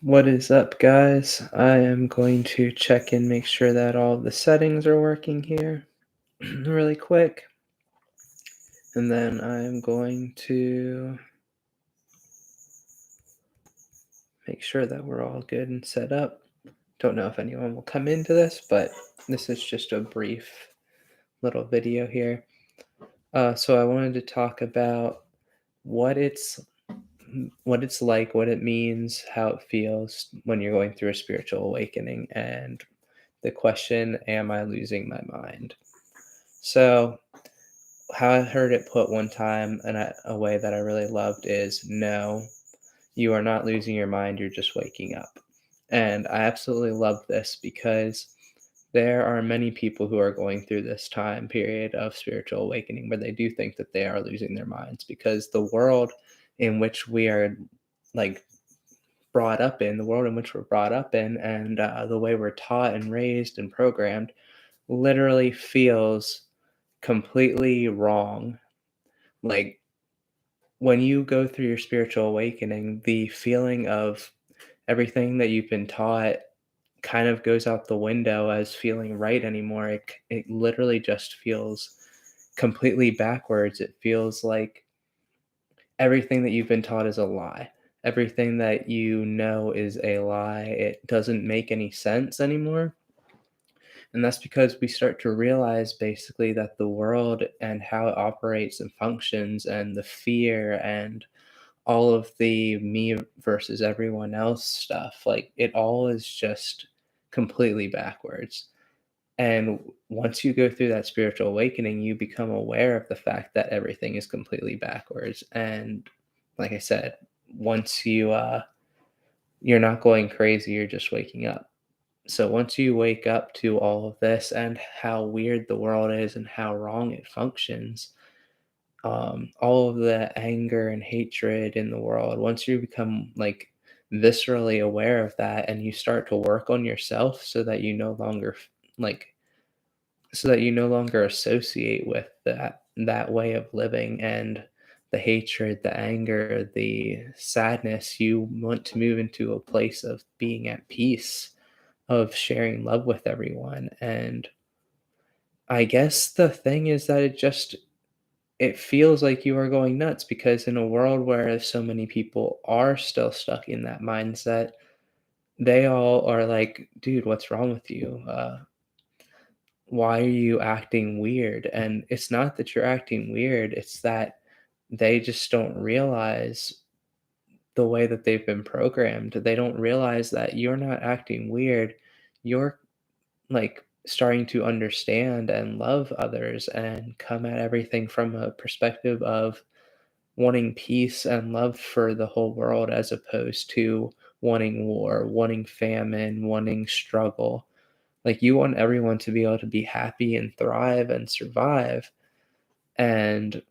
What is up, guys? I am going to check and make sure that all of the settings are working here really quick. And then I'm going to make sure that we're all good and set up. Don't know if anyone will come into this, but this is just a brief little video here. So I wanted to talk about what it's what it's like, what it means, how it feels when you're going through a spiritual awakening, and the question, am I losing my mind? So, how I heard it put one time in a way that I really loved is, no, you are not losing your mind, you're just waking up. And I absolutely love this because there are many people who are going through this time period of spiritual awakening where they do think that they are losing their minds because the world in which we are like brought up in, the world in which we're brought up in, and the way we're taught and raised and programmed literally feels completely wrong. Like, when you go through your spiritual awakening, the feeling of everything that you've been taught kind of goes out the window as feeling right anymore. It literally just feels completely backwards. It feels like everything that you've been taught is a lie. Everything that you know is a lie. It doesn't make any sense anymore. And that's because we start to realize basically that the world and how it operates and functions and the fear and all of the me versus everyone else stuff, like it all is just completely backwards. And once you go through that spiritual awakening, you become aware of the fact that everything is completely backwards. And like I said, once you're not going crazy, you're just waking up. So once you wake up to all of this and how weird the world is and how wrong it functions, all of the anger and hatred in the world, once you become like viscerally aware of that and you start to work on yourself so that you no longer like so that you no longer associate with that way of living and the hatred, the anger, the sadness, you want to move into a place of being at peace, of sharing love with everyone. And I guess the thing is that it feels like you are going nuts because in a world where so many people are still stuck in that mindset, they all are like, dude, what's wrong with you? Why are you acting weird? And it's not that you're acting weird, it's that they just don't realize the way that they've been programmed. They don't realize that you're not acting weird. You're like starting to understand and love others and come at everything from a perspective of wanting peace and love for the whole world as opposed to wanting war, wanting famine, wanting struggle. Like you want everyone to be able to be happy and thrive and survive. And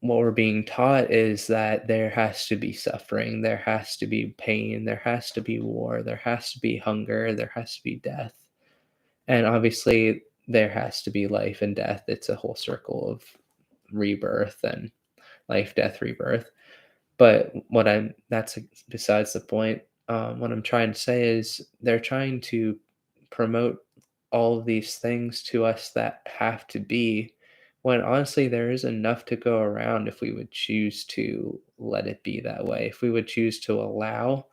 what we're being taught is that there has to be suffering, there has to be pain, there has to be war, there has to be hunger, there has to be death. And obviously, there has to be life and death. It's a whole circle of rebirth and life, death, rebirth. But that's besides the point. What I'm trying to say is they're trying to promote all of these things to us that have to be, when honestly, there is enough to go around if we would choose to let it be that way. If we would choose to allow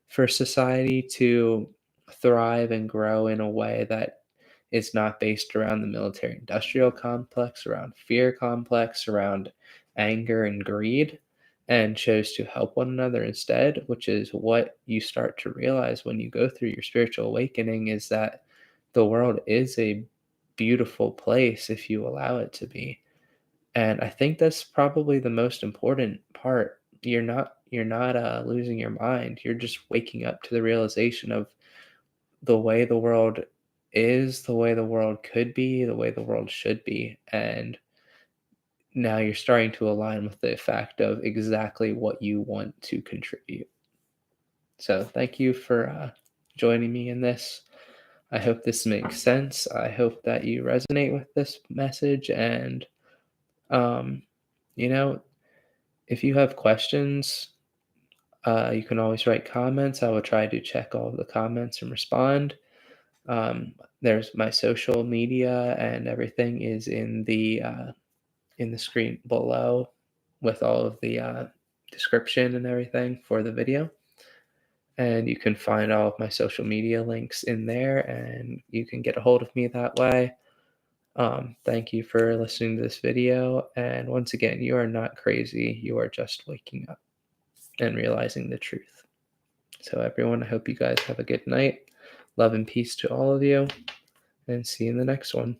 for society to thrive and grow in a way that is not based around the military industrial complex, around fear complex, around anger and greed, and chose to help one another instead, which is what you start to realize when you go through your spiritual awakening is that the world is a beautiful place if you allow it to be. And I think that's probably the most important part. You're not losing your mind. You're just waking up to the realization of the way the world is, the way the world could be, the way the world should be. And now you're starting to align with the fact of exactly what you want to contribute. So thank you for joining me in this. I hope this makes sense. I hope that you resonate with this message. And, um, you know, if you have questions, You can always write comments. I will try to check all of the comments and respond. There's my social media and everything is in the screen below with all of the description and everything for the video. And you can find all of my social media links in there, and you can get a hold of me that way. Thank you for listening to this video. And once again, you are not crazy. You are just waking up and realizing the truth. So, everyone, I hope you guys have a good night. Love and peace to all of you, and see you in the next one.